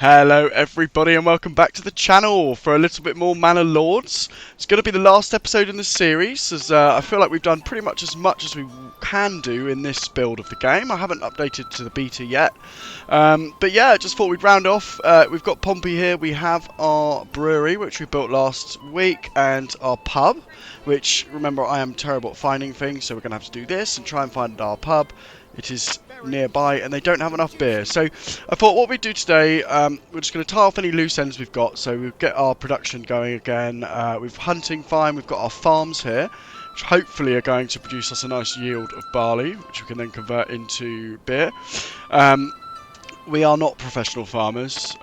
Hello everybody and welcome back to the channel for a little bit more Manor Lords. It's going to be the last episode in the series as I feel like we've done pretty much as we can do in this build of the game. I haven't updated to the beta yet. But yeah, I just thought we'd round off. We've got Pompey here. We have our brewery, which we built last week, and our pub, which, remember, I am terrible at finding things, so we're going to have to do this and try and find our pub. It is nearby and they don't have enough beer, so I thought what we'd do today, we're just going to tie off any loose ends we've got, so we'll get our production going again. We've hunting fine, we've got our farms here which hopefully are going to produce us a nice yield of barley which we can then convert into beer. We are not professional farmers.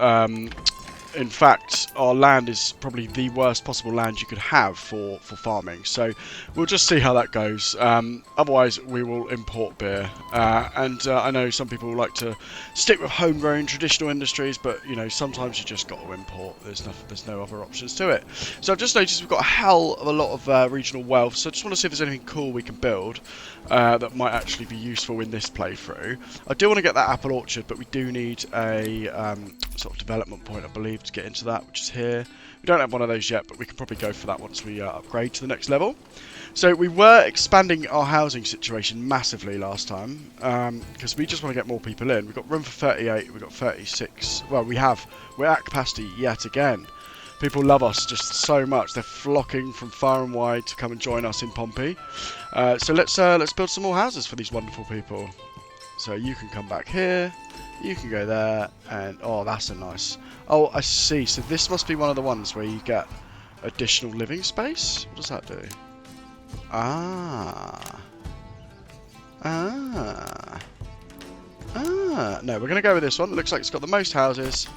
In fact, our land is probably the worst possible land you could have for farming. So we'll just see how that goes. Otherwise, we will import beer. I know some people like to stick with homegrown traditional industries, but you know sometimes you just got to import. There's no other options to it. So I've just noticed we've got a hell of a lot of regional wealth. So I just want to see if there's anything cool we can build that might actually be useful in this playthrough. I do want to get that apple orchard, but we do need a sort of development point, I believe, to get into that, which is here. We don't have one of those yet, but we can probably go for that once we upgrade to the next level. So we were expanding our housing situation massively last time because we just want to get more people in. We've got room for 38, we've got 36. Well, we're at capacity yet again. People love us just so much. They're flocking from far and wide to come and join us in Pompey. So let's build some more houses for these wonderful people. So you can come back here. You can go there, and oh, that's a nice. Oh, I see. So this must be one of the ones where you get additional living space. What does that do? No, we're going to go with this one. It looks like it's got the most houses,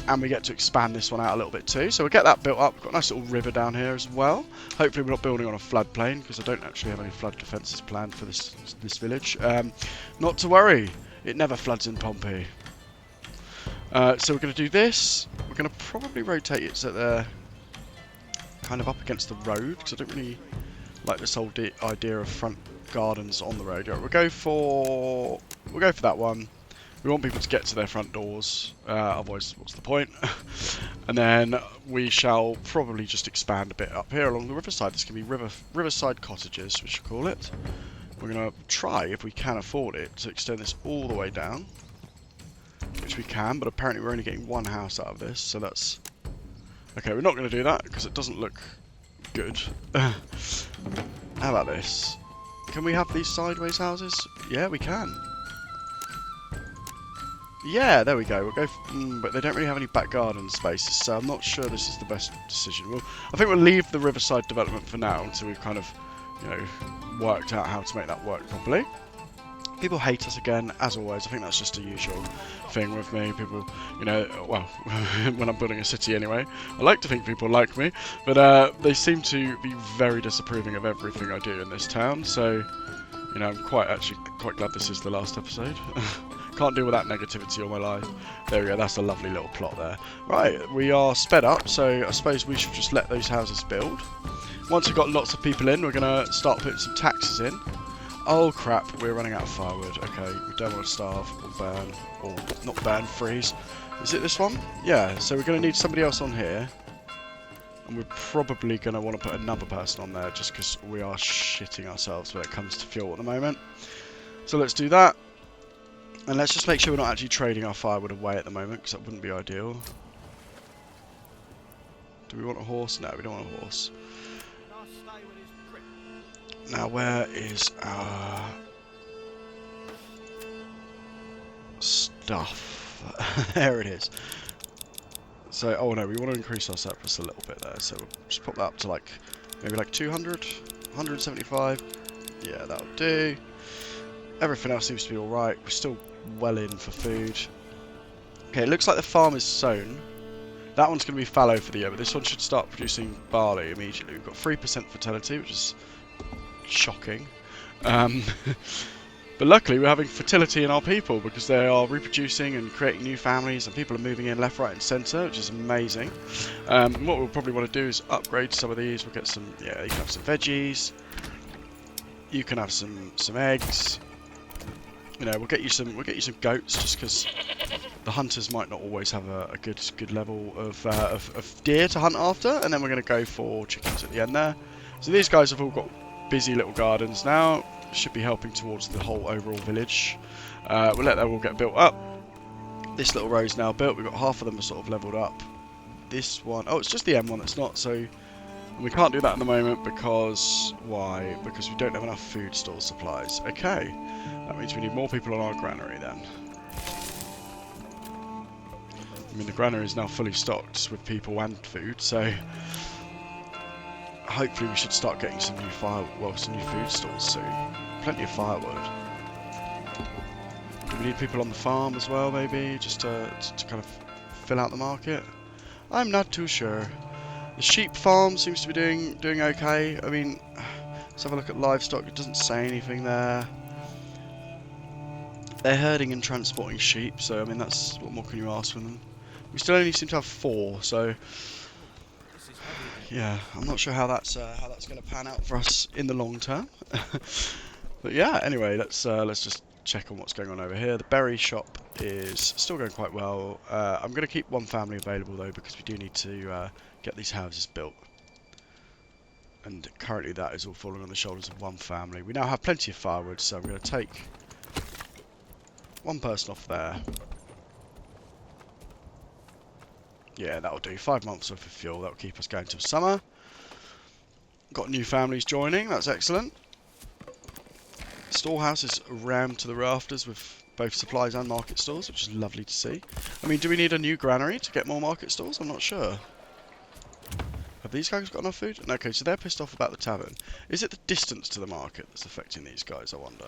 and we get to expand this one out a little bit too. So we'll get that built up. We've got a nice little river down here as well. Hopefully we're not building on a floodplain, because I don't actually have any flood defences planned for this village. Not to worry. It never floods in Pompey. So we're going to do this. We're going to probably rotate it so they're kind of up against the road, because I don't really like this whole idea of front gardens on the road. Right, we'll go for that one. We want people to get to their front doors, otherwise what's the point? And then we shall probably just expand a bit up here along the riverside. This can be riverside cottages, we should call it. We're going to try, if we can afford it, to extend this all the way down. Which we can, but apparently we're only getting one house out of this, so that's... Okay, we're not going to do that, because it doesn't look good. How about this? Can we have these sideways houses? Yeah, we can. Yeah, there we go. We'll go, but they don't really have any back garden spaces, so I'm not sure this is the best decision. I think we'll leave the riverside development for now, until we've kind of, you know, worked out how to make that work properly. People hate us again, as always. I think that's just a usual thing with me. People, you know, well, when I'm building a city anyway, I like to think people like me, but they seem to be very disapproving of everything I do in this town. So, you know, I'm quite glad this is the last episode. Can't deal with that negativity all my life. There we go, that's a lovely little plot there. Right, we are sped up, so I suppose we should just let those houses build. Once we've got lots of people in, we're going to start putting some taxes in. Oh crap, we're running out of firewood. Okay, we don't want to starve or burn, or not burn, freeze. Is it this one? Yeah, so we're going to need somebody else on here. And we're probably going to want to put another person on there, just because we are shitting ourselves when it comes to fuel at the moment. So let's do that. And let's just make sure we're not actually trading our firewood away at the moment, because that wouldn't be ideal. Do we want a horse? No, we don't want a horse. Now, where is our stuff? There it is. So, oh no, we want to increase our surplus a little bit there. So we'll just pop that up to like, maybe like 200, 175. Yeah, that'll do. Everything else seems to be alright. We're still well in for food. Okay, it looks like the farm is sown. That one's going to be fallow for the year, but this one should start producing barley immediately. We've got 3% fertility, which is shocking. But luckily we're having fertility in our people, because they are reproducing and creating new families, and people are moving in left, right and centre, which is amazing. What we'll probably want to do is upgrade some of these. We'll get some, yeah, you can have some veggies, you can have some eggs. You know, we'll get you some goats, just because the hunters might not always have a good level of deer to hunt after, and then we're going to go for chickens at the end there. So these guys have all got busy little gardens now. Should be helping towards the whole overall village. We'll let that all get built up. This little row is now built. We've got half of them are sort of leveled up. This one, oh, it's just the M one that's not. So we can't do that at the moment because why? Because we don't have enough food store supplies. Okay, that means we need more people on our granary then. I mean, the granary is now fully stocked with people and food, so hopefully we should start getting some new some new food stores soon. Plenty of firewood. Do we need people on the farm as well, maybe, just to kind of fill out the market? I'm not too sure. The sheep farm seems to be doing okay. I mean, let's have a look at livestock. It doesn't say anything there. They're herding and transporting sheep, so I mean, that's what more can you ask from them? We still only seem to have 4, so yeah, I'm not sure how that's going to pan out for us in the long term. But yeah, anyway, let's just check on what's going on over here. The berry shop is still going quite well. I'm going to keep one family available though, because we do need to get these houses built. And currently that is all falling on the shoulders of one family. We now have plenty of firewood, so I'm going to take one person off there. Yeah, that'll do. 5 months worth of fuel. That'll keep us going till summer. Got new families joining. That's excellent. Storehouse is rammed to the rafters with both supplies and market stores, which is lovely to see. I mean, do we need a new granary to get more market stores? I'm not sure. Have these guys got enough food? Okay, so they're pissed off about the tavern. Is it the distance to the market that's affecting these guys, I wonder?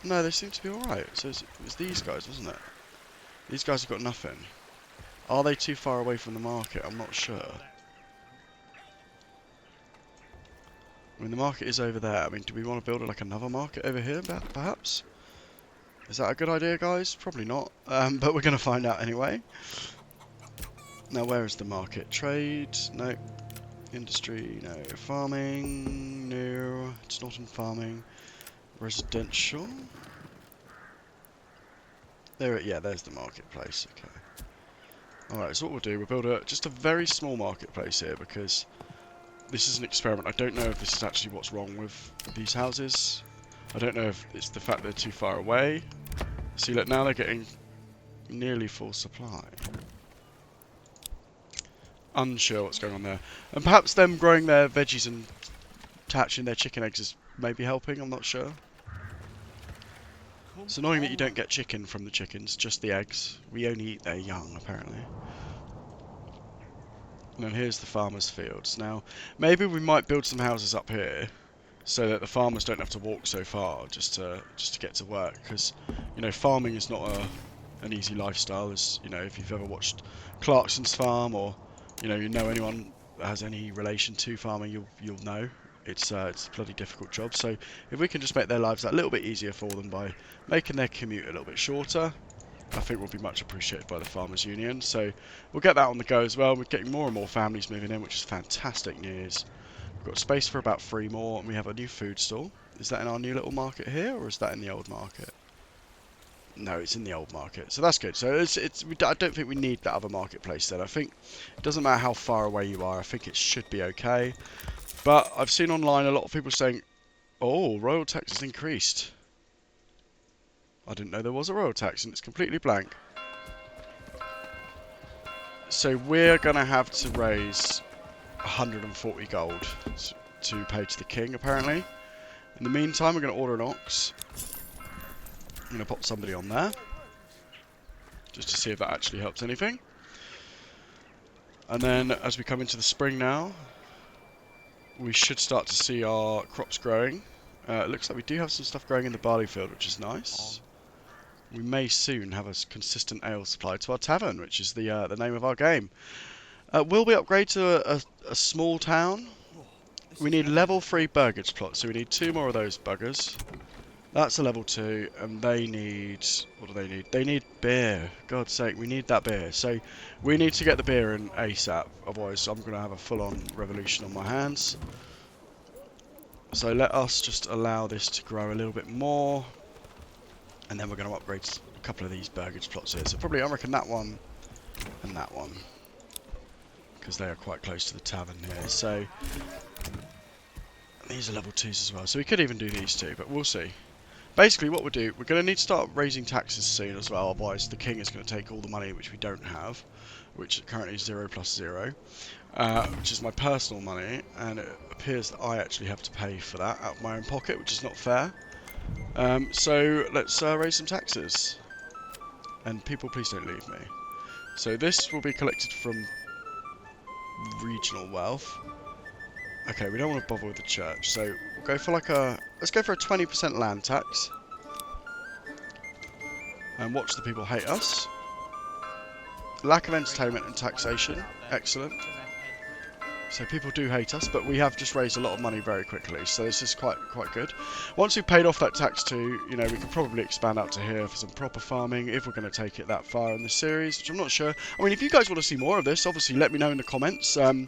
No, they seem to be alright. So it's these guys, wasn't it? These guys have got nothing. Are they too far away from the market? I'm not sure. I mean, the market is over there. I mean, do we want to build like another market over here, perhaps? Is that a good idea, guys? Probably not. But we're going to find out anyway. Now, where is the market? Trade? No. Industry? No. Farming? No. It's not in farming. Residential? Yeah, there's the marketplace. Okay. Alright, so what we'll do, we'll build just a very small marketplace here, because this is an experiment. I don't know if this is actually what's wrong with these houses. I don't know if it's the fact they're too far away. See, look, now they're getting nearly full supply. Unsure what's going on there. And perhaps them growing their veggies and hatching their chicken eggs is maybe helping, I'm not sure. It's annoying that you don't get chicken from the chickens, just the eggs. We only eat their young, apparently. And then here's the farmers' fields. Now, maybe we might build some houses up here, so that the farmers don't have to walk so far just to get to work. Because, you know, farming is not an easy lifestyle. As you know, if you've ever watched Clarkson's Farm, or you know anyone that has any relation to farming, you'll know. It's a bloody difficult job. So if we can just make their lives a little bit easier for them by making their commute a little bit shorter, I think will be much appreciated by the Farmers Union. So we'll get that on the go as well. We're getting more and more families moving in, which is fantastic news. We've got space for about 3 more, and we have a new food stall. Is that in our new little market here, or is that in the old market? No, it's in the old market, so that's good. So I don't think we need that other marketplace then. I think it doesn't matter how far away you are. I think it should be okay. But I've seen online a lot of people saying, oh, royal tax has increased. I didn't know there was a royal tax, and it's completely blank. So we're going to have to raise 140 gold to pay to the king, apparently. In the meantime, we're going to order an ox. I'm going to pop somebody on there, just to see if that actually helps anything. And then, as we come into the spring now, we should start to see our crops growing. It looks like we do have some stuff growing in the barley field, which is nice. We may soon have a consistent ale supply to our tavern, which is the name of our game. Will we upgrade to a small town? We need level 3 burgage plots, so we need 2 more of those buggers. That's a level 2, and they need... What do they need? They need beer. God's sake, we need that beer. So we need to get the beer in ASAP, otherwise I'm going to have a full-on revolution on my hands. So let us just allow this to grow a little bit more, and then we're going to upgrade a couple of these burgage plots here. So probably I reckon that one and that one, because they are quite close to the tavern here. So these are level 2s as well. So we could even do these two, but we'll see. Basically what we'll do, we're going to need to start raising taxes soon as well, otherwise the king is going to take all the money which we don't have, which currently is 0 plus 0, which is my personal money, and it appears that I actually have to pay for that out of my own pocket, which is not fair. So let's raise some taxes. And people, please don't leave me. So this will be collected from regional wealth. Okay, we don't want to bother with the church, so we'll go for like let's go for a 20% land tax. And watch the people hate us. Lack of entertainment and taxation, excellent. So people do hate us, but we have just raised a lot of money very quickly, so this is quite good. Once we've paid off that tax too, you know, we can probably expand out to here for some proper farming, if we're going to take it that far in the series, which I'm not sure. I mean, if you guys want to see more of this, obviously let me know in the comments. You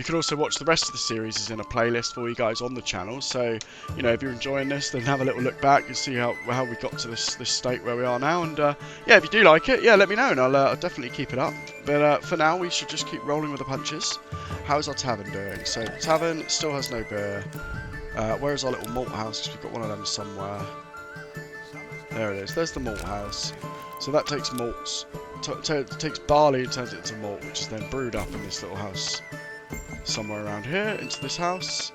can also watch the rest of the series is in a playlist for you guys on the channel, so, you know, if you're enjoying this, then have a little look back and see how we got to this state where we are now, and yeah, if you do like it, yeah, let me know, and I'll definitely keep it up. But for now, we should just keep rolling with the punches. How's our tavern doing? So the tavern still has no beer. Where is our little malt house? Because we've got one of them somewhere. There it is. There's the malt house. So that takes malts, takes barley and turns it into malt, which is then brewed up in this little house somewhere around here into this house.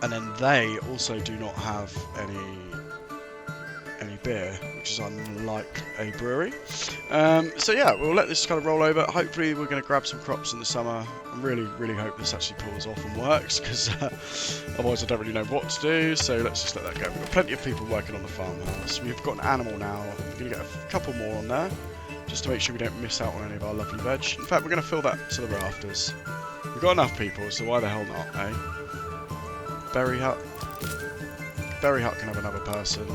And then they also do not have any beer, which is unlike a brewery. So yeah, we'll let this kind of roll over. Hopefully we're going to grab some crops in the summer. I really hope this actually pulls off and works, because otherwise I don't really know what to do, so let's just let that go. We've got plenty of people working on the farmhouse. We've got an animal now. We're going to get a couple more on there, just to make sure we don't miss out on any of our lovely veg. In fact, we're going to fill that to the rafters. We've got enough people, so why the hell not, eh? Berry hut. Berry hut can have another person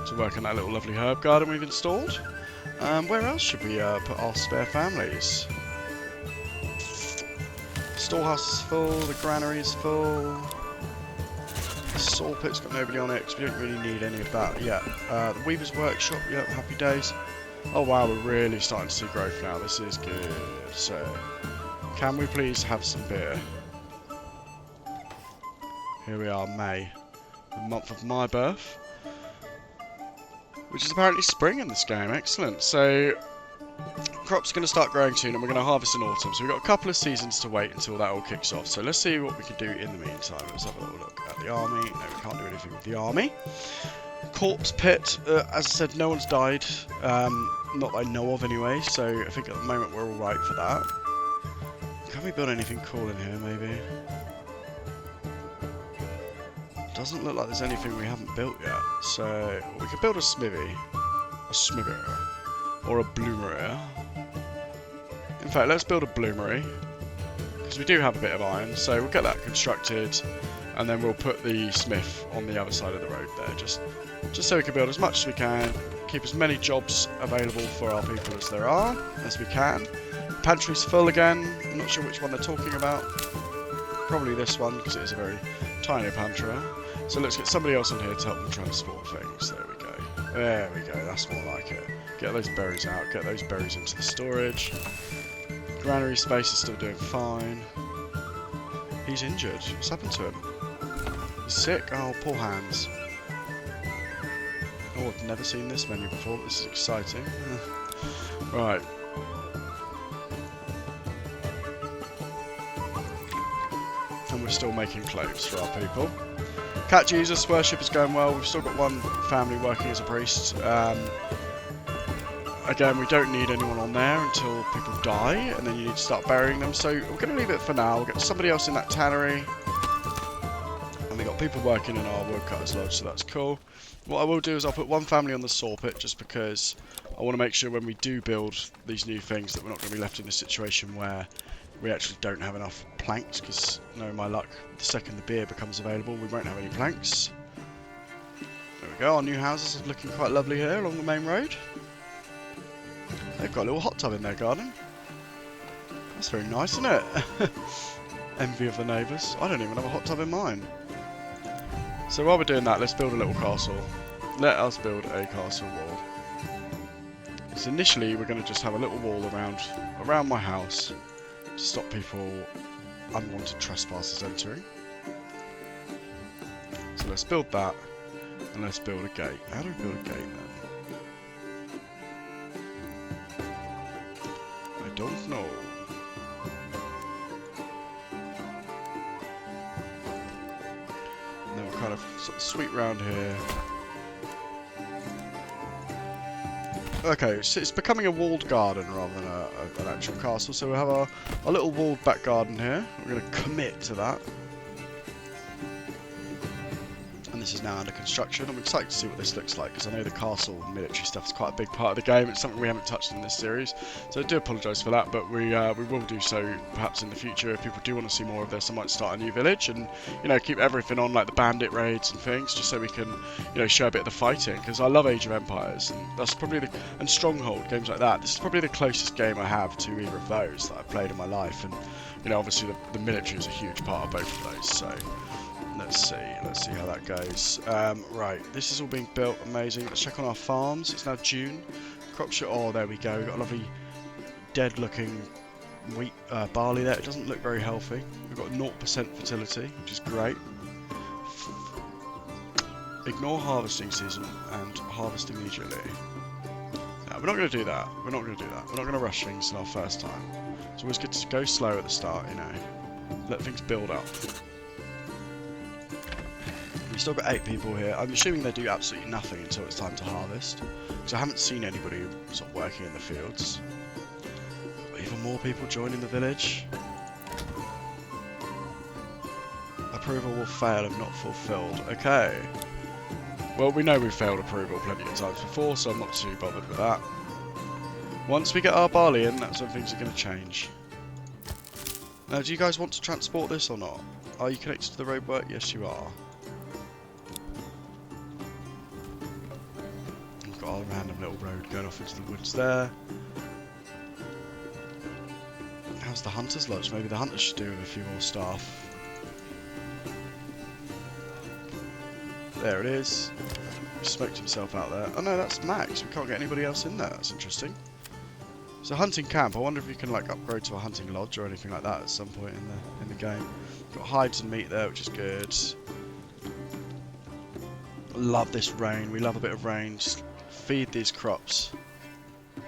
to work on that little lovely herb garden we've installed. Where else should we put our spare families? Storehouse is full, the granary is full. The saw pit's got nobody on it because we don't really need any of that yet. The weaver's workshop, yep, happy days. Oh wow, we're really starting to see growth now. This is good. So, can we please have some beer? Here we are, May, the month of my birth, which is apparently spring in this game. Excellent. So crops are going to start growing soon, and we're going to harvest in autumn. So we've got a couple of seasons to wait until that all kicks off. So let's see what we can do in the meantime. Let's have a little look at the army. No, we can't do anything with the army. Corpse pit. As I said, no one's died. Not that I know of anyway. So I think at the moment we're all right for that. Can we build anything cool in here, maybe? Doesn't look like there's anything we haven't built yet. So we could build a smithy, or a bloomery. In fact, let's build a bloomery, because we do have a bit of iron. So we'll get that constructed, and then we'll put the smith on the other side of the road there, just so we can build as much as we can, keep as many jobs available for our people as there are as we can. Pantry's full again. I'm not sure which one they're talking about. Probably this one, because it is a very tiny pantry. So let's get somebody else on here to help them transport things. There we go. There we go. That's more like it. Get those berries out. Get those berries into the storage. Granary space is still doing fine. He's injured. What's happened to him? He's sick. Oh, poor hands. Oh, I've never seen this menu before. This is exciting. Right. And we're still making clothes for our people. Cat Jesus worship is going well. We've still got one family working as a priest. Again, we don't need anyone on there until people die, and then you need to start burying them. So we're going to leave it for now. We'll get somebody else in that tannery. And we've got people working in our woodcutter's lodge, so that's cool. What I will do is I'll put one family on the saw pit, just because I want to make sure when we do build these new things that we're not going to be left in a situation where we actually don't have enough planks, because, no, my luck, the second the beer becomes available, we won't have any planks. There we go, our new houses are looking quite lovely here along the main road. They've got a little hot tub in their garden. That's very nice, isn't it? Envy of the neighbours. I don't even have a hot tub in mine. So while we're doing that, let's build a little castle. let us build a castle wall. So initially we're going to just have a little wall around my house to stop people, unwanted trespassers entering. So let's build that, and let's build a gate. How do we build a gate then? I don't know. And then we'll kind of sort of sweep round here. Okay, so it's becoming a walled garden rather than an actual castle. So we'll have a little walled back garden here. We're going to commit to that. And this is now under construction. I'm excited to see what this looks like, because I know the castle and military stuff is quite a big part of the game. It's something we haven't touched in this series, so I do apologise for that, but we will do so perhaps in the future. If people do want to see more of this, I might start a new village and, you know, keep everything on, like the bandit raids and things, just so we can, you know, show a bit of the fighting, because I love Age of Empires, and that's probably and Stronghold, games like that. This is probably the closest game I have to either of those that I've played in my life, and, you know, obviously the military is a huge part of both of those, so let's see how that goes. Right, this is all being built, amazing. Let's check on our farms. It's now June. Crop shot, oh, there we go. We've got a lovely dead looking wheat barley there. It doesn't look very healthy. We've got 0% fertility, which is great. Ignore harvesting season and harvest immediately. No, we're not going to do that. We're not going to do that. We're not going to rush things in our first time. It's always good to go slow at the start, you know. Let things build up. We've still got 8 people here. I'm assuming they do absolutely nothing until it's time to harvest, because I haven't seen anybody sort of working in the fields. Even more people joining the village. Approval will fail if not fulfilled. Okay. Well, we know we've failed approval plenty of times before, so I'm not too bothered with that. Once we get our barley in, that's when things are going to change. Now, do you guys want to transport this or not? Are you connected to the roadwork? Yes, you are. Our random little road going off into the woods there. How's the hunter's lodge? Maybe the hunters should do with a few more staff. There it is. He smoked himself out there. Oh no, that's Max. We can't get anybody else in there. That's interesting. It's a hunting camp. I wonder if you can like upgrade to a hunting lodge or anything like that at some point in the game. Got hides and meat there, which is good. Love this rain. We love a bit of rain. Just feed these crops,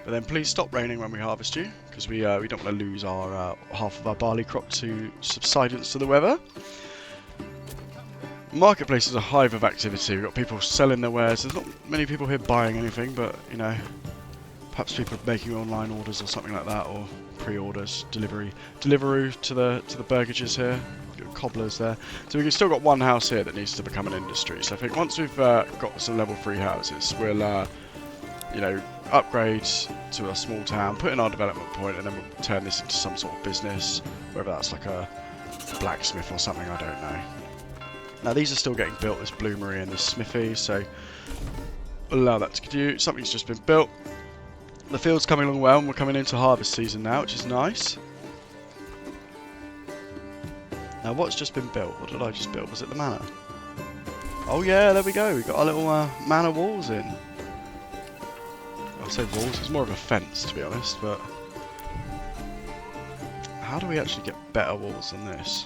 but then please stop raining when we harvest you, because we don't want to lose our half of our barley crop to subsidence to the weather. Marketplace is a hive of activity. We've got people selling their wares. There's not many people here buying anything, but you know, perhaps people are making online orders or something like that, or pre-orders, Deliveroo to the burgages here. Got cobblers there. So we've still got one house here that needs to become an industry. So I think once we've got some level 3 houses, we'll you know, upgrade to a small town, put in our development point, and then we'll turn this into some sort of business, whether that's like a blacksmith or something, I don't know. Now these are still getting built, this bloomery and this smithy, so we'll allow that to continue. Something's just been built. The field's coming along well, and we're coming into harvest season now, which is nice. Now what's just been built? What did I just build? Was it the manor? Oh yeah, there we go. We got our little manor walls in. I say walls, it's more of a fence to be honest, but how do we actually get better walls than this?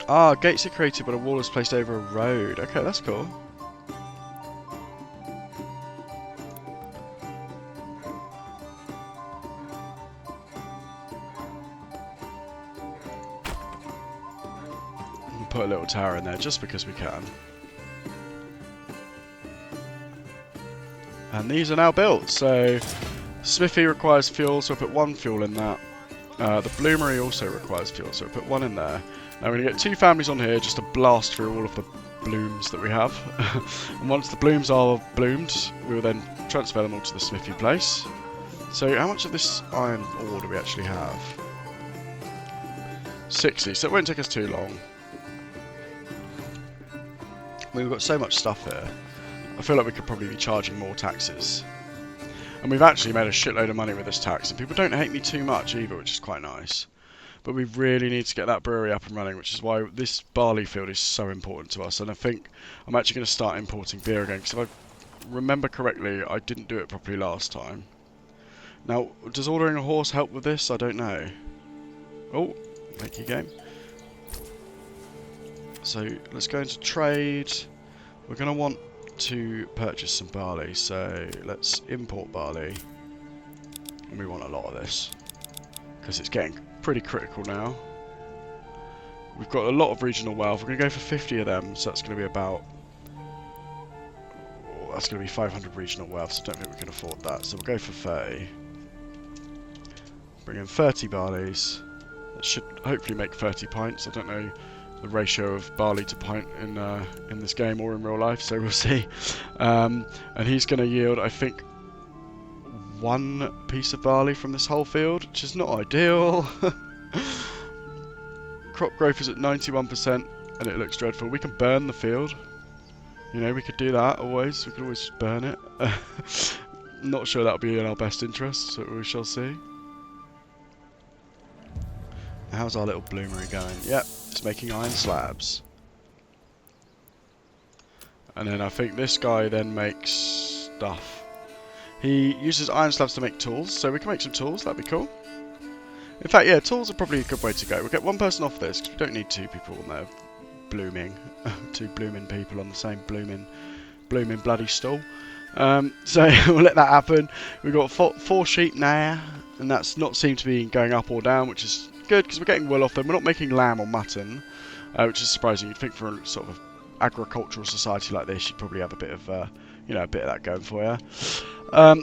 Ah, gates are created but a wall is placed over a road. Okay, that's cool. Put a little tower in there just because we can. And these are now built, so smithy requires fuel, so we'll put 1 fuel in that. The bloomery also requires fuel, so we'll put 1 in there. Now we're going to get 2 families on here just to blast through all of the blooms that we have. And once the blooms are bloomed, we will then transfer them all to the smithy place. So how much of this iron ore do we actually have? 60, so it won't take us too long. We've got so much stuff here. I feel like we could probably be charging more taxes. And we've actually made a shitload of money with this tax, and people don't hate me too much either, which is quite nice. but we really need to get that brewery up and running, which is why this barley field is so important to us. And I think I'm actually going to start importing beer again, because if I remember correctly, I didn't do it properly last time. Now, does ordering a horse help with this? I don't know. Oh, thank you, game. So let's go into trade. We're going to want to purchase some barley, so let's import barley. And we want a lot of this, because it's getting pretty critical now. We've got a lot of regional wealth. We're going to go for 50 of them, so that's going to be about... Oh, that's going to be 500 regional wealth, so I don't think we can afford that. So we'll go for 30. Bring in 30 barleys. That should hopefully make 30 pints. I don't know the ratio of barley to pint in this game or in real life, so we'll see. And he's going to yield, I think, 1 piece of barley from this whole field, which is not ideal. Crop growth is at 91% and it looks dreadful. We can burn the field. You know, we could do that always. We could always burn it. Not sure that'll be in our best interest, so we shall see. How's our little bloomery going? Yep, it's making iron slabs. And then I think this guy then makes stuff. He uses iron slabs to make tools, so we can make some tools, that'd be cool. In fact, yeah, tools are probably a good way to go. We'll get 1 person off this, because we don't need 2 people on there blooming. 2 blooming people on the same blooming bloody stool. So we'll let that happen. We've got 4 sheep now, and that's not seemed to be going up or down, which is good, because we're getting wool off them. We're not making lamb or mutton, which is surprising. You'd think for a sort of agricultural society like this, you'd probably have a bit of, you know, a bit of that going for you.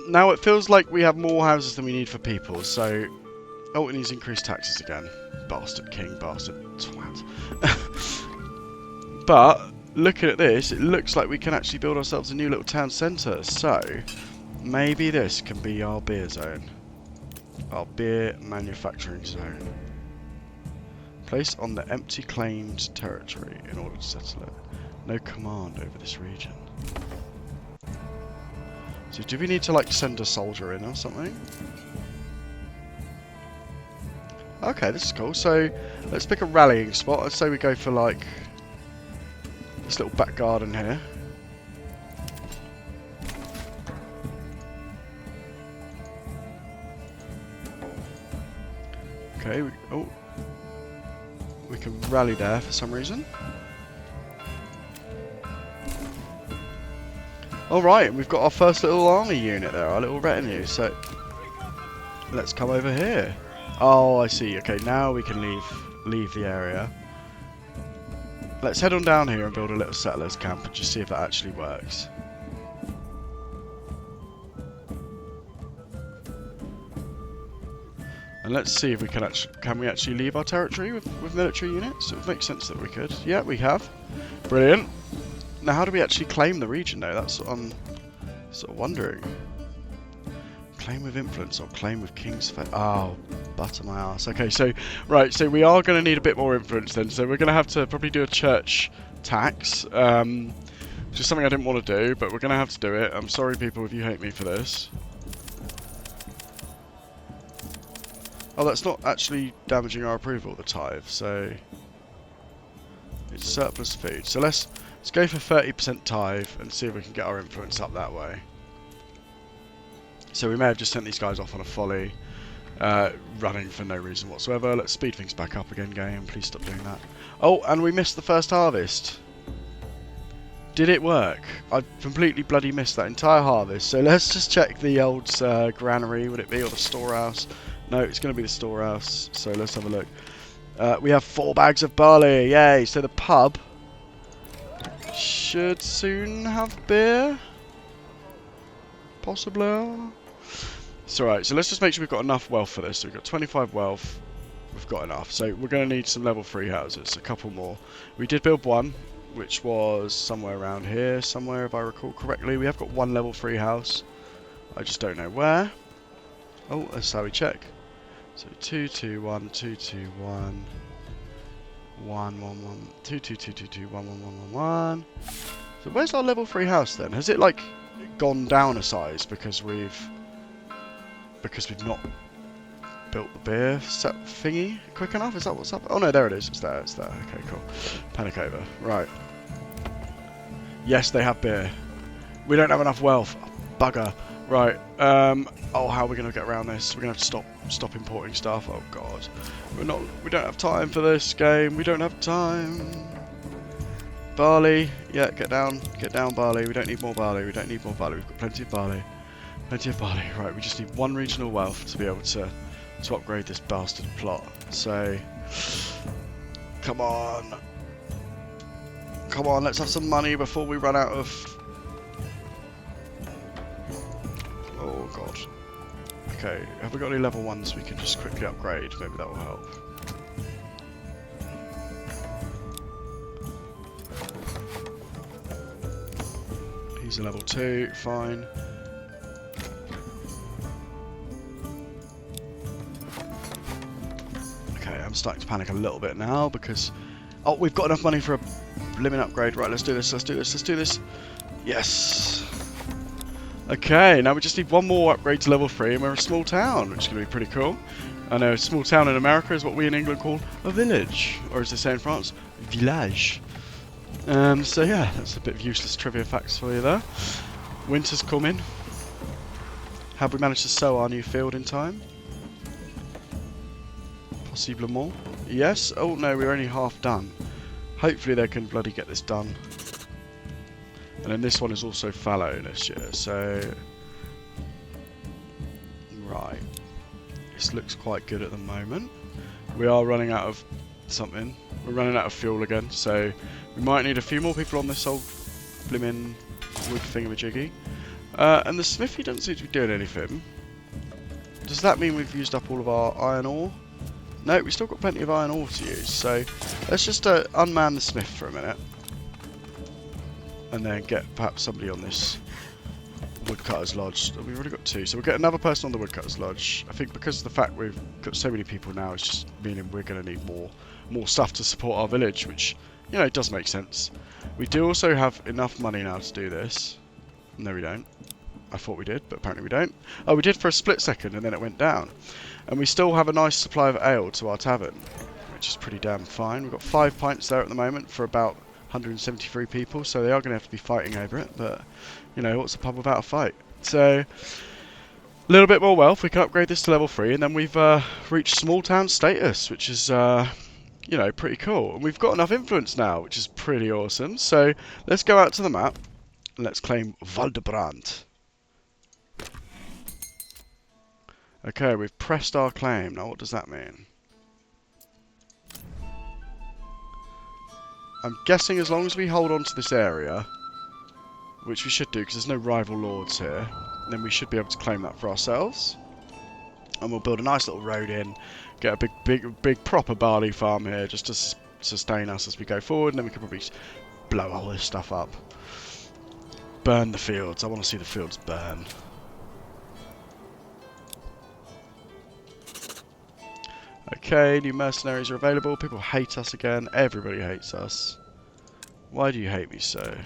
Now it feels like we have more houses than we need for people, so... Oh, it needs increased taxes again. Bastard king, bastard twat. But, looking at this, it looks like we can actually build ourselves a new little town centre. So, maybe this can be our beer zone. Our beer manufacturing zone. Placed on the empty claimed territory in order to settle it. No command over this region. So, do we need to, like, send a soldier in or something? Okay, this is cool. So, let's pick a rallying spot. I'd say we go for, like, this little back garden here. Okay, we can rally there for some reason. Alright, we've got our first little army unit there, our little retinue. So, let's come over here. Oh, I see. Okay, now we can leave the area. Let's head on down here and build a little settlers camp and just see if that actually works. And let's see if we can we actually leave our territory with military units? It would make sense that we could. Yeah, we have. Brilliant. Now, how do we actually claim the region though? That's what I'm sort of wondering. Claim with influence or claim with king's fate. Oh, butter my ass. Okay, so, right, so we are going to need a bit more influence then. So we're going to have to probably do a church tax. Which is something I didn't want to do, but we're going to have to do it. I'm sorry, people, if you hate me for this. Oh, that's not actually damaging our approval, the tithe. So, it's surplus food. So let's go for 30% tithe and see if we can get our influence up that way. So we may have just sent these guys off on a folly, running for no reason whatsoever. Let's speed things back up again, game. Please stop doing that. Oh, and we missed the first harvest. Did it work? I completely bloody missed that entire harvest. So let's just check the old granary, would it be, or the storehouse? No, it's going to be the storehouse. So let's have a look. We have 4 bags of barley. Yay! So the pub should soon have beer. Possibly. It's alright, so let's just make sure we've got enough wealth for this. So we've got 25 wealth. We've got enough. So we're going to need some level 3 houses. A couple more. We did build one, which was somewhere around here. Somewhere, if I recall correctly. We have got 1 level 3 house. I just don't know where. Oh, that's how we check. So 2, 2, 1, 2, 2, 1. 1, 1, 1. 2, 2, 2, 2, 2, 1, 1, 1, 1, 1. So where's our level 3 house then? Has it, like, gone down a size because we've not built the beer set thingy quick enough? Is that what's up? Oh no, there it is. It's there. It's there. Okay, cool. Panic over. Right. Yes, they have beer. We don't have enough wealth. Bugger. Right. Oh, how are we gonna get around this? We're gonna have to stop importing stuff. Oh god. We don't have time for this game. We don't have time. Barley. Yeah, get down, barley. We don't need more barley. We've got plenty of barley. Right, we just need one regional wealth to be able to upgrade this bastard plot. So, come on, let's have some money before we run out of. Oh god. Okay, have we got any level 1s we can just quickly upgrade? Maybe that will help. He's a level 2, fine. Okay, I'm starting to panic a little bit now because... Oh, we've got enough money for a blimmin' upgrade. Right, let's do this. Yes! Okay, now we just need one more upgrade to level 3 and we're a small town, which is going to be pretty cool. I know a small town in America is what we in England call a village. Or as they say in France, village. So yeah, that's a bit of useless trivia facts for you there. Winter's coming. Have we managed to sow our new field in time? Possiblement. Yes. Oh no, we're only half done. Hopefully they can bloody get this done. And then this one is also fallow this year, so... Right. This looks quite good at the moment. We are running out of something. We're running out of fuel again, so we might need a few more people on this old blimmin' wood thingamajiggy. And the smithy doesn't seem to be doing anything. Does that mean we've used up all of our iron ore? No, we've still got plenty of iron ore to use, so let's just unman the smith for a minute. And then get perhaps somebody on this woodcutter's lodge. We've already got 2, so we'll get another person on the woodcutter's lodge. I think because of the fact we've got so many people now, it's just meaning we're going to need more stuff to support our village, which, you know, it does make sense. We do also have enough money now to do this. No, we don't. I thought we did, but apparently we don't. Oh, we did for a split second, and then it went down. And we still have a nice supply of ale to our tavern, which is pretty damn fine. We've got 5 pints there at the moment for about 173 people, so they are going to have to be fighting over it, but, you know, what's a pub without a fight? So, a little bit more wealth, we can upgrade this to level 3, and then we've reached small town status, which is, you know, pretty cool. And we've got enough influence now, which is pretty awesome. So, let's go out to the map, and let's claim Valdebrand. Okay, we've pressed our claim. Now, what does that mean? I'm guessing as long as we hold on to this area, which we should do because there's no rival lords here, then we should be able to claim that for ourselves. And we'll build a nice little road in, get a big proper barley farm here just to sustain us as we go forward, and then we can probably blow all this stuff up. Burn the fields. I want to see the fields burn. Okay, new mercenaries are available. People hate us again. Everybody hates us. Why do you hate me so?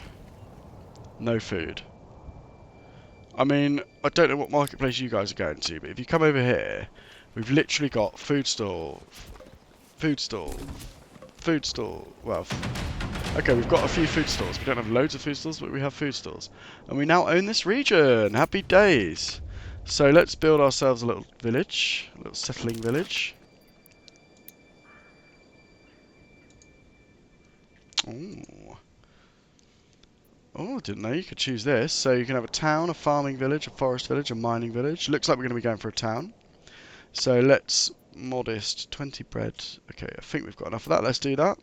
No food. I mean, I don't know what marketplace you guys are going to, but if you come over here, we've literally got food stall. Well, okay, we've got a few food stalls. We don't have loads of food stalls, but we have food stalls. And we now own this region. Happy days. So let's build ourselves a little village, a little settling village. Oh, didn't know you could choose this. So you can have a town, a farming village, a forest village, a mining village. Looks like we're going to be going for a town. So let's modest 20 bread. Okay, I think we've got enough of that. Let's do that.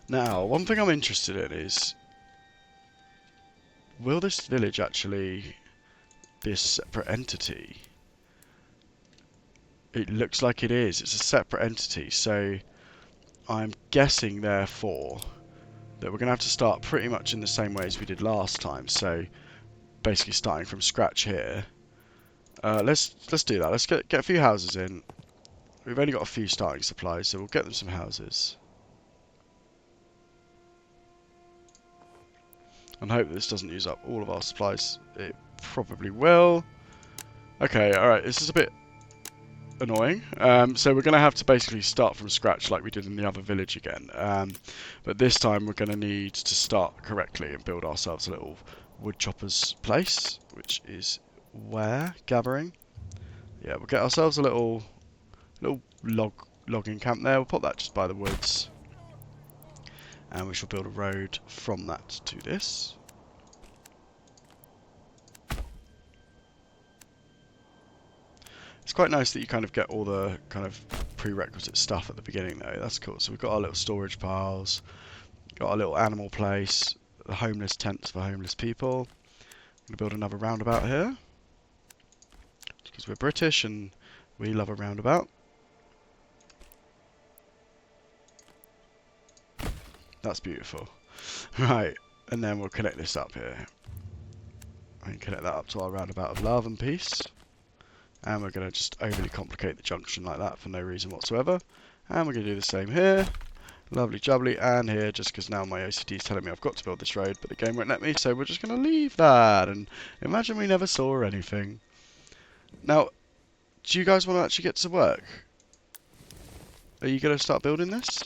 Now, one thing I'm interested in is, will this village actually be a separate entity? It looks like it is. It's a separate entity, so I'm guessing, therefore, that we're going to have to start pretty much in the same way as we did last time. So, basically starting from scratch here. Let's do that. Let's get a few houses in. We've only got a few starting supplies, so we'll get them some houses. And hope this doesn't use up all of our supplies. It probably will. Okay, alright, this is a bit annoying. So we're going to have to basically start from scratch like we did in the other village again. But this time we're going to need to start correctly and build ourselves a little wood chopper's place, which is where? Gathering? Yeah, we'll get ourselves a little logging camp there. We'll put that just by the woods. And we shall build a road from that to this. It's quite nice that you kind of get all the kind of prerequisite stuff at the beginning though. That's cool. So we've got our little storage piles, got our little animal place, the homeless tents for homeless people. I'm going to build another roundabout here. Because we're British and we love a roundabout. That's beautiful. Right, and then we'll connect this up here. And connect that up to our roundabout of love and peace. And we're going to just overly complicate the junction like that for no reason whatsoever. And we're going to do the same here. Lovely jubbly. And here, just because now my OCD is telling me I've got to build this road, but the game won't let me, so we're just going to leave that. And imagine we never saw anything. Now, do you guys want to actually get to work? Are you going to start building this?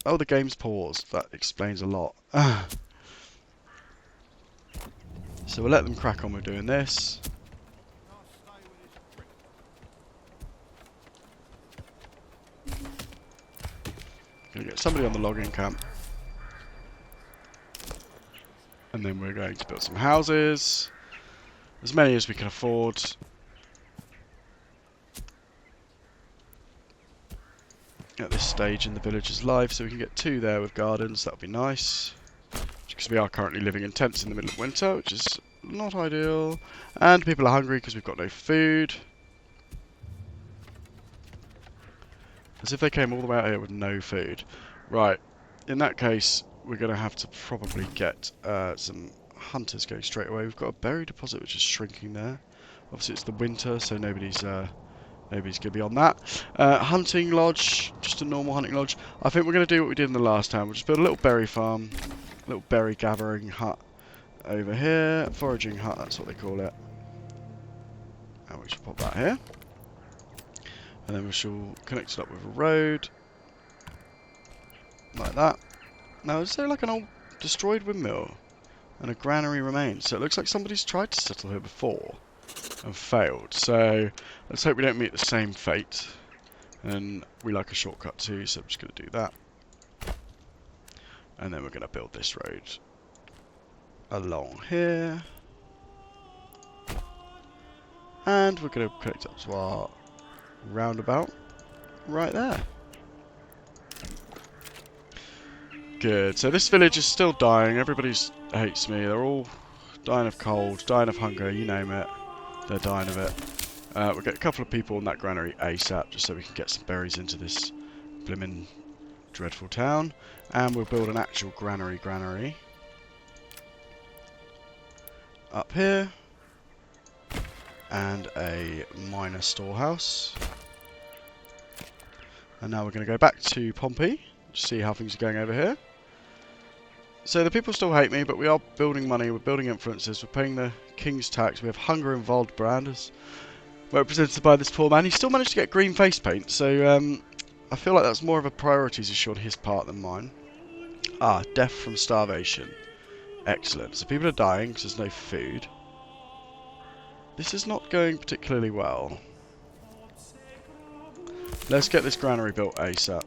Oh, the game's paused. That explains a lot. So we'll let them crack on with doing this. Gonna get somebody on the logging camp. And then we're going to build some houses. As many as we can afford. At this stage in the village's life, so we can get 2 there with gardens. That would be nice. Because we are currently living in tents in the middle of winter, which is not ideal. And people are hungry because we've got no food. As if they came all the way out here with no food. Right, in that case, we're going to have to probably get some hunters going straight away. We've got a berry deposit which is shrinking there. Obviously it's the winter, so nobody's going to be on that. Hunting lodge, just a normal hunting lodge. I think we're going to do what we did in the last time. We'll just build a little berry farm. Little berry gathering hut over here. Foraging hut, that's what they call it. And we shall pop that here. And then we shall connect it up with a road. Like that. Now, is there like an old destroyed windmill? And a granary remains. So it looks like somebody's tried to settle here before. And failed. So let's hope we don't meet the same fate. And we like a shortcut too, so I'm just going to do that. And then we're going to build this road along here. And we're going to connect up to our roundabout right there. Good. So this village is still dying. Everybody hates me. They're all dying of cold, dying of hunger, you name it. They're dying of it. We'll get a couple of people in that granary ASAP, just so we can get some berries into this blimmin' dreadful town. And we'll build an actual granary up here. And a minor storehouse. And now we're going to go back to Pompey, to see how things are going over here. So the people still hate me, but we are building money, we're building influences, we're paying the king's tax, we have hunger and Waldbrand as represented by this poor man. He still managed to get green face paint, so I feel like that's more of a priorities issue on his part than mine. Ah, death from starvation. Excellent. So people are dying because there's no food. This is not going particularly well. Let's get this granary built ASAP.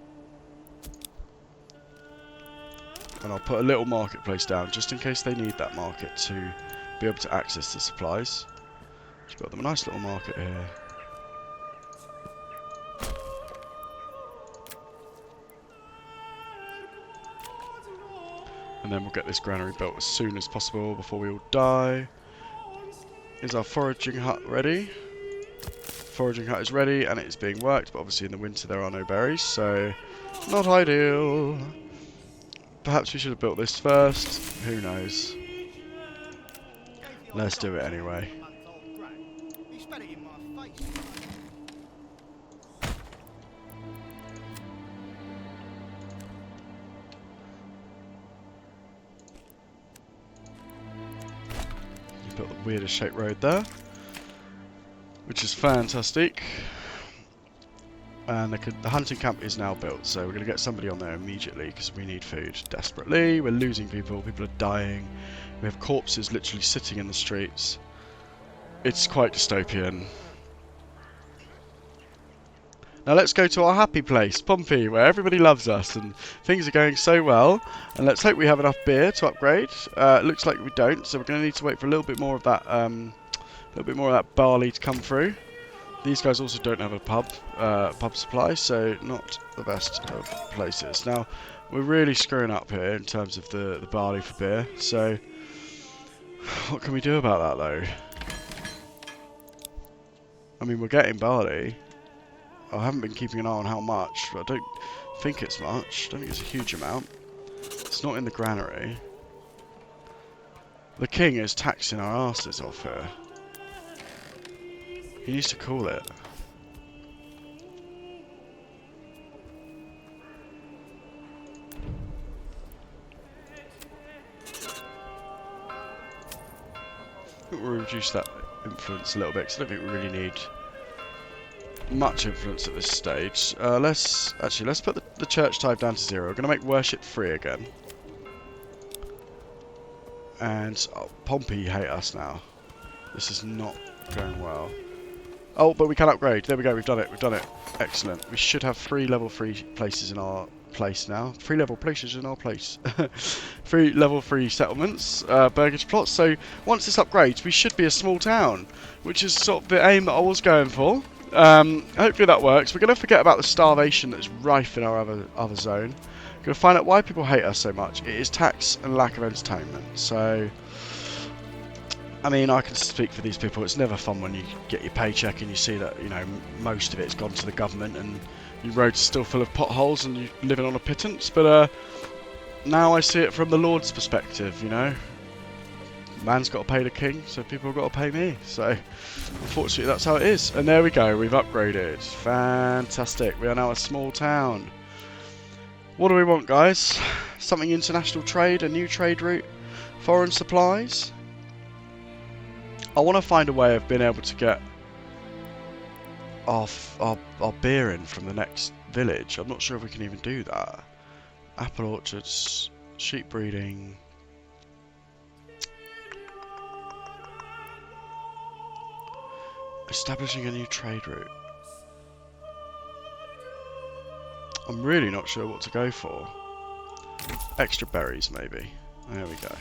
And I'll put a little marketplace down just in case they need that market to be able to access the supplies. Just got them a nice little market here. And then we'll get this granary built as soon as possible before we all die. Is our foraging hut ready? Foraging hut is ready and it is being worked, but obviously in the winter there are no berries, so not ideal. Perhaps we should have built this first. Who knows? Let's do it anyway. Built the weirdest shaped road there, which is fantastic. And the hunting camp is now built, so we're going to get somebody on there immediately because we need food desperately. We're losing people. People are dying. We have corpses literally sitting in the streets. It's quite dystopian. Now let's go to our happy place, Pompey, where everybody loves us and things are going so well. And let's hope we have enough beer to upgrade. It looks like we don't, so we're going to need to wait for a little bit more of that, barley to come through. These guys also don't have a pub supply, so not the best of places. Now we're really screwing up here in terms of the barley for beer. So what can we do about that though? I mean, we're getting barley. I haven't been keeping an eye on how much, but I don't think it's much. I don't think it's a huge amount. It's not in the granary. The king is taxing our asses off here. He needs to cool it. I think we'll reduce that influence a little bit, because I don't think we really need much influence at this stage. Let's put the church type down to 0. We're going to make worship free again. And Pompey hate us now. This is not going well. Oh, but we can upgrade. There we go. We've done it. We've done it. Excellent. We should have 3 level 3 places in our place now. 3 level places in our place. 3 level 3 settlements, burgage plots. So once this upgrades, we should be a small town, which is sort of the aim that I was going for. Hopefully that works. We're going to forget about the starvation that's rife in our other zone. We're going to find out why people hate us so much. It is tax and lack of entertainment. So, I mean, I can speak for these people. It's never fun when you get your paycheck and you see that, you know, most of it's gone to the government and your roads are still full of potholes and you're living on a pittance. But now I see it from the Lord's perspective, you know. Man's got to pay the king, so people have got to pay me. So, unfortunately, that's how it is. And there we go, we've upgraded. Fantastic. We are now a small town. What do we want, guys? Something international trade, a new trade route, foreign supplies. I want to find a way of being able to get our beer in from the next village. I'm not sure if we can even do that. Apple orchards, sheep breeding. Establishing a new trade route. I'm really not sure what to go for. Extra berries, maybe. There we go.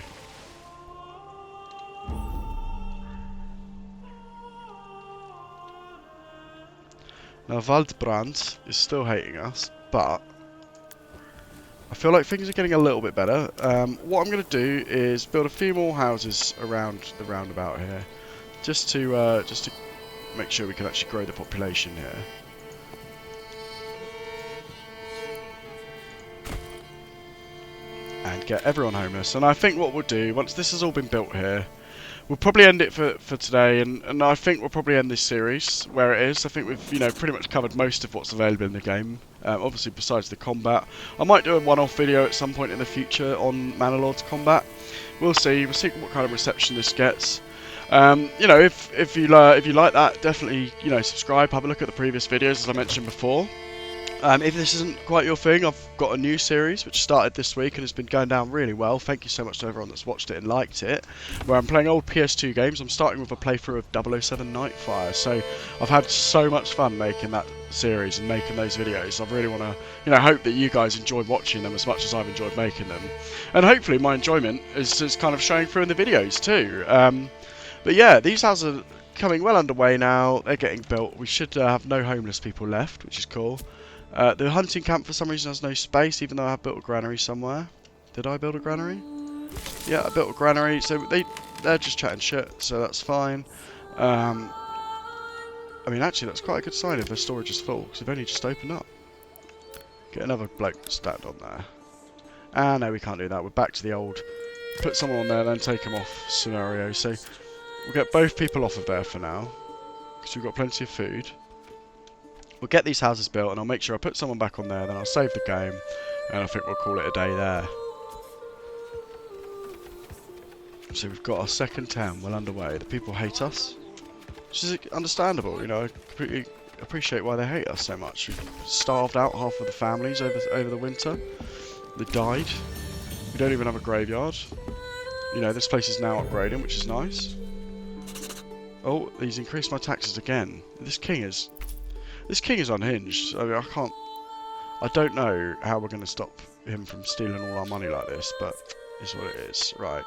Now, Waldbrand is still hating us, but I feel like things are getting a little bit better. What I'm going to do is build a few more houses around the roundabout here, just to make sure we can actually grow the population here. And get everyone homeless. And I think what we'll do, once this has all been built here, we'll probably end it for today, and I think we'll probably end this series where it is. I think we've, you know, pretty much covered most of what's available in the game. Obviously, besides the combat. I might do a one-off video at some point in the future on Manor Lords combat. We'll see. We'll see what kind of reception this gets. You know, if you like that, definitely, you know, subscribe. Have a look at the previous videos, as I mentioned before. If this isn't quite your thing, I've got a new series which started this week and has been going down really well. Thank you so much to everyone that's watched it and liked it. Where I'm playing old PS2 games. I'm starting with a playthrough of 007 Nightfire. So I've had so much fun making that series and making those videos. I really want to, you know, hope that you guys enjoy watching them as much as I've enjoyed making them. And hopefully my enjoyment is kind of showing through in the videos too. But yeah, these houses are coming well underway now. They're getting built. We should have no homeless people left, which is cool. The hunting camp for some reason has no space, even though I have built a granary somewhere. Did I build a granary? Yeah, I built a granary, so they're just chatting shit, so that's fine. I mean, actually, that's quite a good sign if their storage is full, because they've only just opened up. Get another bloke stand on there. Ah, no, we can't do that. We're back to the old put someone on there, then take them off scenario. So we'll get both people off of there for now, because we've got plenty of food. We'll get these houses built, and I'll make sure I put someone back on there, then I'll save the game, and I think we'll call it a day there. So we've got our second town well underway. The people hate us, which is understandable. You know, I completely appreciate why they hate us so much. We've starved out half of the families over the winter. They died. We don't even have a graveyard. You know, this place is now upgrading, which is nice. Oh, he's increased my taxes again. This king is unhinged. I mean, I don't know how we're going to stop him from stealing all our money like this, but it's what it is. Right.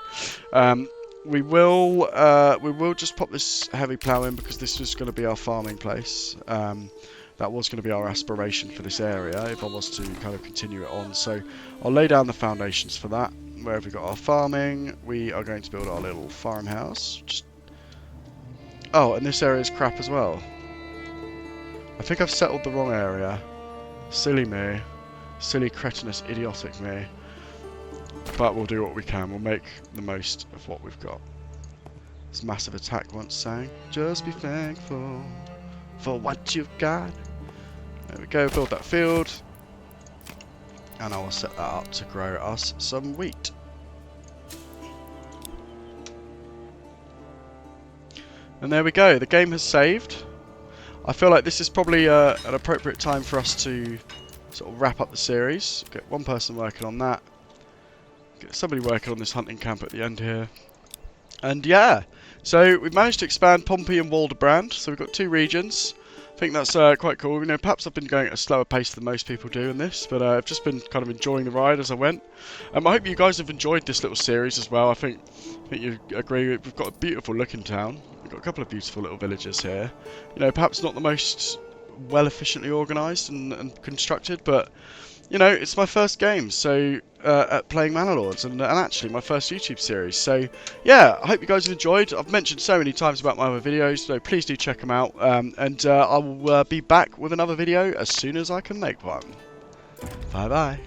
We will just pop this heavy plough in because this was going to be our farming place. That was going to be our aspiration for this area if I was to kind of continue it on. So I'll lay down the foundations for that. Where have we got our farming? We are going to build our little farmhouse. Oh, and this area is crap as well. I think I've settled the wrong area. Silly me. Silly, cretinous, idiotic me. But we'll do what we can. We'll make the most of what we've got. This massive attack once sang, just be thankful for what you've got. There we go, build that field. And I will set that up to grow us some wheat. And there we go, the game has saved. I feel like this is probably an appropriate time for us to sort of wrap up the series. Get one person working on that. Get somebody working on this hunting camp at the end here. And yeah, so we've managed to expand Pompey and Waldebrand. So we've got 2 regions. I think that's quite cool. You know, perhaps I've been going at a slower pace than most people do in this, but I've just been kind of enjoying the ride as I went. I hope you guys have enjoyed this little series as well. I think you agree. We've got a beautiful looking town. We've got a couple of beautiful little villages here. You know, perhaps not the most well efficiently organised and constructed, but you know, it's my first game, so at playing Manor Lords, and actually my first YouTube series. So yeah, I hope you guys have enjoyed. I've mentioned so many times about my other videos, so please do check them out. And I will be back with another video as soon as I can make one. Bye bye.